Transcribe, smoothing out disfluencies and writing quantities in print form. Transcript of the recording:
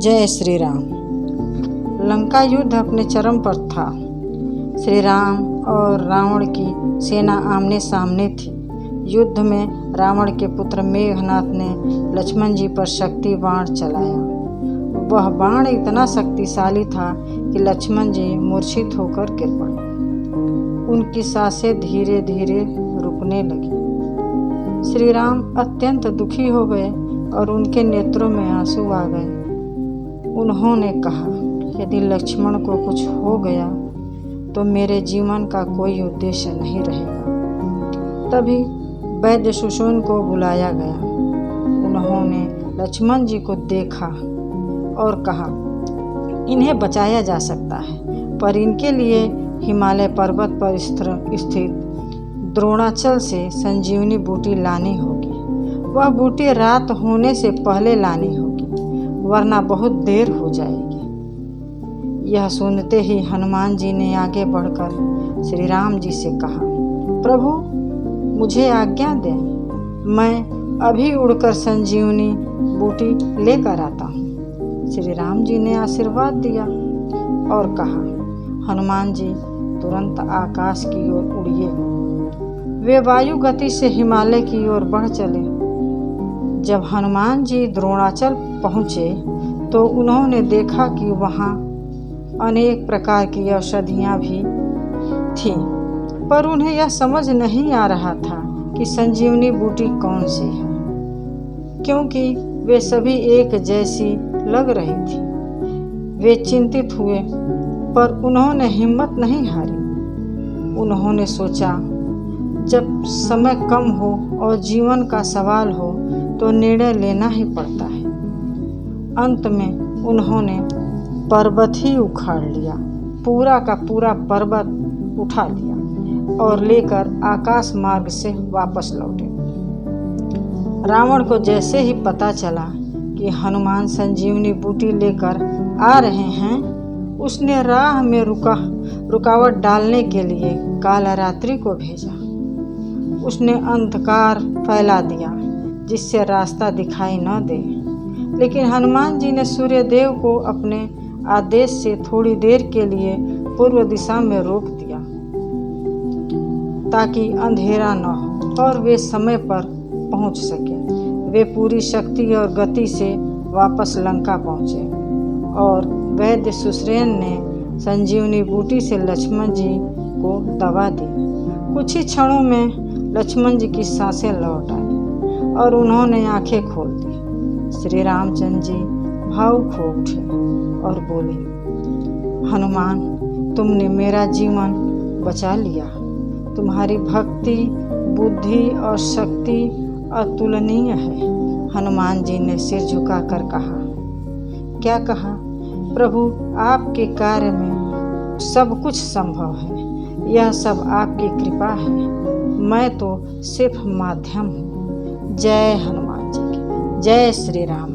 जय श्री राम। लंका युद्ध अपने चरम पर था। श्री राम और रावण की सेना आमने सामने थी। युद्ध में रावण के पुत्र मेघनाथ ने लक्ष्मण जी पर शक्ति बाण चलाया। वह बाण इतना शक्तिशाली था कि लक्ष्मण जी मूर्छित होकर गिर पड़े। उनकी सांसें धीरे धीरे रुकने लगी। श्री राम अत्यंत दुखी हो गए और उनके नेत्रों में आंसू आ गए। उन्होंने कहा, यदि लक्ष्मण को कुछ हो गया तो मेरे जीवन का कोई उद्देश्य नहीं रहेगा। तभी वैद्य सुशोन को बुलाया गया। उन्होंने लक्ष्मण जी को देखा और कहा, इन्हें बचाया जा सकता है, पर इनके लिए हिमालय पर्वत पर स्थित द्रोणाचल से संजीवनी बूटी लानी होगी। वह बूटी रात होने से पहले लानी होगी, वरना बहुत देर हो जाएगी। यह सुनते ही हनुमान जी ने आगे बढ़कर श्री राम जी से कहा, प्रभु मुझे आज्ञा दें, मैं अभी उड़कर संजीवनी बूटी लेकर आता हूँ। श्री राम जी ने आशीर्वाद दिया और कहा, हनुमान जी तुरंत आकाश की ओर उड़िए। वे वायु गति से हिमालय की ओर बढ़ चले। जब हनुमान जी द्रोणाचल पहुँचे तो उन्होंने देखा कि वहाँ अनेक प्रकार की औषधियाँ भी थीं, पर उन्हें यह समझ नहीं आ रहा था कि संजीवनी बूटी कौन सी है, क्योंकि वे सभी एक जैसी लग रही थी। वे चिंतित हुए, पर उन्होंने हिम्मत नहीं हारी। उन्होंने सोचा, जब समय कम हो और जीवन का सवाल हो तो निर्णय लेना ही पड़ता है। अंत में उन्होंने पर्वत ही उखाड़ लिया, पूरा का पूरा पर्वत उठा लिया और लेकर आकाश मार्ग से वापस लौटे। रावण को जैसे ही पता चला कि हनुमान संजीवनी बूटी लेकर आ रहे हैं, उसने राह में रुकावट डालने के लिए कालरात्रि को भेजा। उसने अंधकार फैला दिया जिससे रास्ता दिखाई न दे, लेकिन हनुमान जी ने सूर्यदेव को अपने आदेश से थोड़ी देर के लिए पूर्व दिशा में रोक दिया ताकि अंधेरा न हो और वे समय पर पहुंच सके। वे पूरी शक्ति और गति से वापस लंका पहुंचे और वैद्य सुश्रेन ने संजीवनी बूटी से लक्ष्मण जी को दवा दी। कुछ ही क्षणों में लक्ष्मण जी की सांसें लौट आई और उन्होंने आंखें खोल दी। श्री रामचंद्र जी भावुक हो उठे और बोले, हनुमान तुमने मेरा जीवन बचा लिया। तुम्हारी भक्ति, बुद्धि और शक्ति अतुलनीय है। हनुमान जी ने सिर झुकाकर कहा, क्या कहा प्रभु, आपके कार्य में सब कुछ संभव है। यह सब आपकी कृपा है, मैं तो सिर्फ माध्यम हूँ। जय हनुमान जी की, जय श्री राम।